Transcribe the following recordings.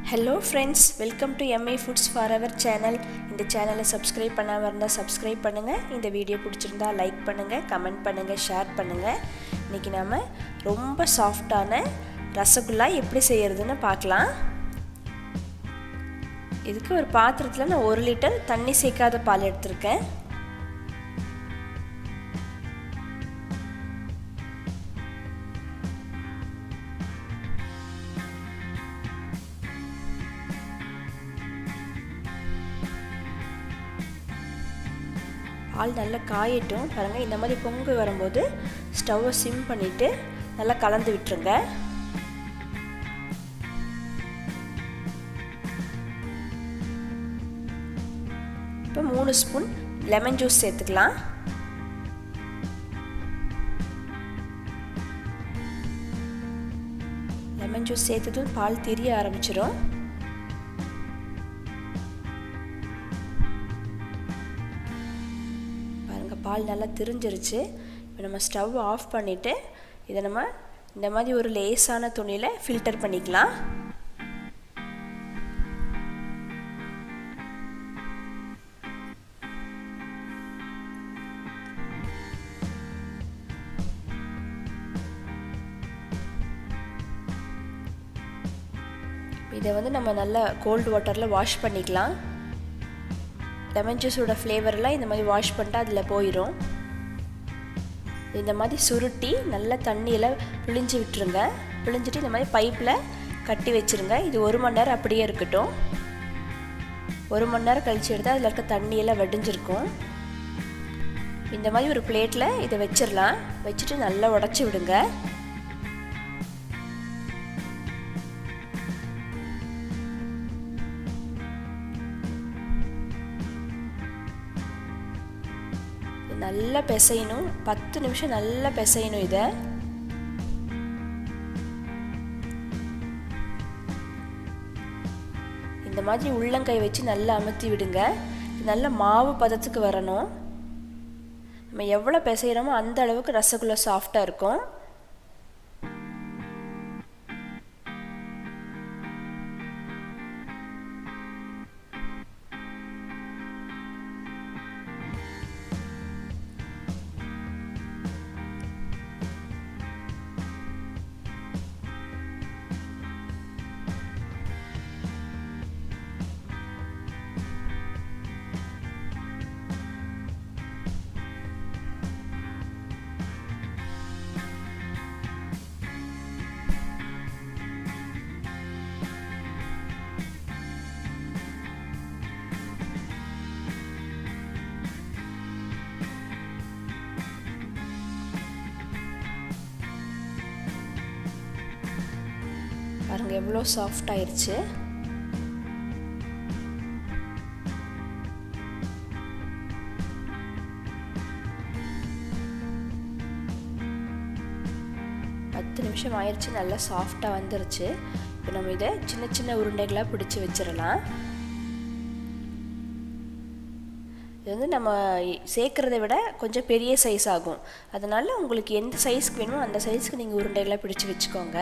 Hello friends, welcome to MA Foods Forever channel. இந்த சேனலை subscribe பண்ணாம இருந்தா சப்ஸ்கிரைப் பண்ணுங்க. இந்த வீடியோ பிடிச்சிருந்தா லைக் பண்ணுங்க, கமெண்ட் பண்ணுங்க, ஷேர் பண்ணுங்க. இன்னைக்கு நாம ரொம்ப சாஃப்ட்டான ரசகுல்லா எப்படி செய்யறதுன்னு பார்க்கலாம். இதுக்கு ஒரு பாத்திரத்துல நான் 1 லிட்டர் தண்ணி சேர்க்காத பால் எடுத்துர்க்கேன். பால் நல்லா காயட்டும். பாருங்க, இந்த மாதிரி பொங்கு வரும்போது ஸ்டவ்வை சிம் பண்ணிட்டு நல்லா கலந்து விட்டுருங்க. இப்போ 3 ஸ்பூன் லெமன் ஜூஸ் சேர்த்துக்கலாம். லெமன் ஜூஸ் சேர்த்ததும் பால் திரிய ஆரம்பிச்சிடும். பால் நல்லா திரிஞ்சிருச்சு. இப்போ நம்ம ஸ்டவ் ஆஃப் பண்ணிவிட்டு இதை நம்ம இந்த மாதிரி ஒரு லேசான துணியில் ஃபில்டர் பண்ணிக்கலாம். இதை வந்து நம்ம நல்லா கோல்டு வாட்டரில் வாஷ் பண்ணிக்கலாம். லெமன் ஜூஸோட ஃப்ளேவர்லாம் இந்த மாதிரி வாஷ் பண்ணிட்டா அதில் போயிடும். இந்த மாதிரி சுருட்டி நல்லா தண்ணியில் பிழிஞ்சு விட்டுருங்க. பிழிஞ்சிட்டு இந்த மாதிரி பைப்பில் கட்டி வச்சுருங்க. இது 1 மணி நேரம் அப்படியே இருக்கட்டும். 1 மணி நேரம் கழிச்சு எடுத்தால் அதில் இருக்க தண்ணியெல்லாம் வடிஞ்சிருக்கும். இந்த மாதிரி ஒரு பிளேட்டில் இதை வச்சிடலாம். வச்சுட்டு நல்லா உடச்சி விடுங்க. நல்லா பிசையணும். 10 நிமிஷம் நல்லா பிசையணும். இதை இந்த மாதிரி உள்ளங்கை வச்சு நல்லா அமுத்தி விடுங்க. நல்ல மாவு பதத்துக்கு வரணும். நம்ம எவ்வளோ பிசைகிறோமோ அந்த அளவுக்கு ரசகுல்லா சாஃப்டாக இருக்கும். பாருங்க எவ்வளோ சாஃப்ட் ஆயிருச்சு. நிமிஷம் ஆயிடுச்சு. நல்லா சாஃப்டாக வந்துருச்சு. இப்போ நம்ம இதை சின்ன சின்ன உருண்டைகளாக பிடிச்சி வச்சிடலாம். இது வந்து நம்ம சேர்க்குறதை விட கொஞ்சம் பெரிய சைஸ் ஆகும். அதனால் உங்களுக்கு எந்த சைஸ்க்கு வேணுமோ அந்த சைஸ்க்கு நீங்கள் உருண்டைகளாக பிடிச்சி வச்சுக்கோங்க.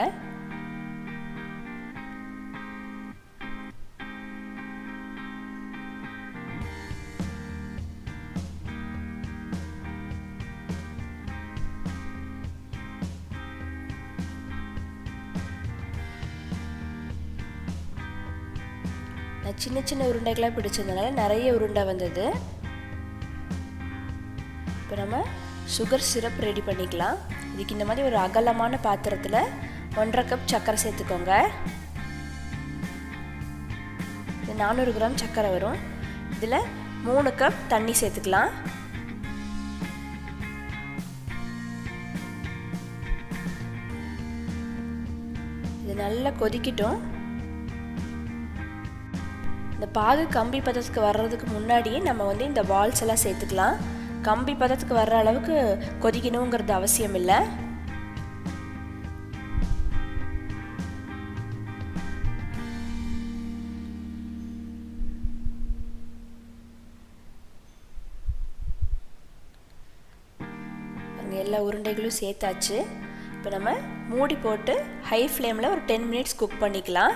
நான் சின்ன சின்ன உருண்டைகளாக பிடிச்சதுனால நிறைய உருண்டை வந்தது. இப்போ நம்ம சுகர் சிரப் ரெடி பண்ணிக்கலாம். இதுக்கு இந்த மாதிரி ஒரு அகலமான பாத்திரத்தில் 1.5 கப் சர்க்கரை சேர்த்துக்கோங்க. இது 400 கிராம் சர்க்கரை வரும். இதில் 3 கப் தண்ணி சேர்த்துக்கலாம். இது நல்லா கொதிக்கட்டும். இந்த பாகு கம்பி பதத்துக்கு வர்றதுக்கு முன்னாடியே நம்ம வந்து இந்த பால்ஸ் எல்லாம் சேர்த்துக்கலாம். கம்பி பதத்துக்கு வர்ற அளவுக்கு கொதிக்கணுங்கிறது அவசியம் இல்லை. அங்கே எல்லா உருண்டைகளும் சேர்த்தாச்சு. இப்போ நம்ம மூடி போட்டு ஹை ஃப்ளேமில் ஒரு 10 மினிட்ஸ் குக் பண்ணிக்கலாம்.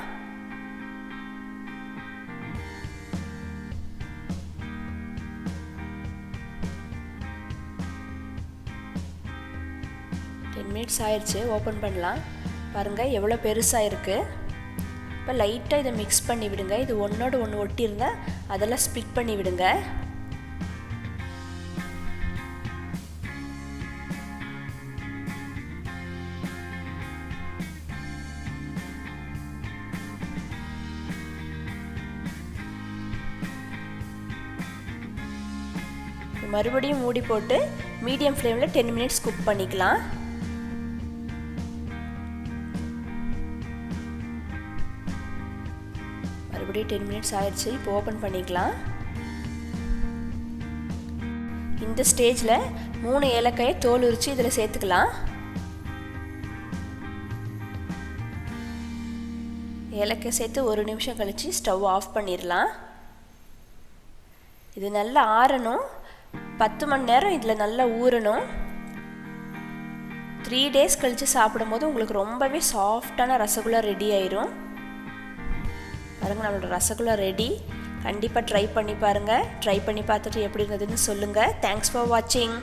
மினிட்ஸ் ஆயிடுச்சு. ஓப்பன் பண்ணலாம். பாருங்கள் எவ்வளோ பெருசாக இருக்குது. இப்போ லைட்டாக இதை மிக்ஸ் பண்ணி விடுங்க. இது ஒன்றோட ஒன்று ஒட்டி இருந்தால் அதெல்லாம் ஸ்ப்ளிட் பண்ணி விடுங்க. மறுபடியும் மூடி போட்டு மீடியம் ஃப்ளேமில் 10 மினிட்ஸ் குக் பண்ணிக்கலாம். மறுபடியும் 10 மினிட்ஸ் ஆயிடுச்சு. இப்போ ஓப்பன் பண்ணிக்கலாம். இந்த ஸ்டேஜில் 3 ஏலக்காயை தோல் உரித்து இதில் சேர்த்துக்கலாம். ஏலக்காய் சேர்த்து 1 நிமிஷம் கழித்து ஸ்டவ் ஆஃப் பண்ணிடலாம். இது நல்லா ஆறணும். 10 மணி நேரம் இதில் நல்லா ஊறணும். 3 டேஸ் கழித்து சாப்பிடும்போது உங்களுக்கு ரொம்பவே சாஃப்டான ரசகுல்லா ரெடி ஆயிரும். பாருங்கள் நம்மளோட ரசகுல்லா ரெடி. கண்டிப்பாக ட்ரை பண்ணி பாருங்கள். ட்ரை பண்ணி பார்த்துட்டு எப்படி இருந்ததுன்னு சொல்லுங்கள். தேங்க்ஸ் ஃபார் வாட்சிங்.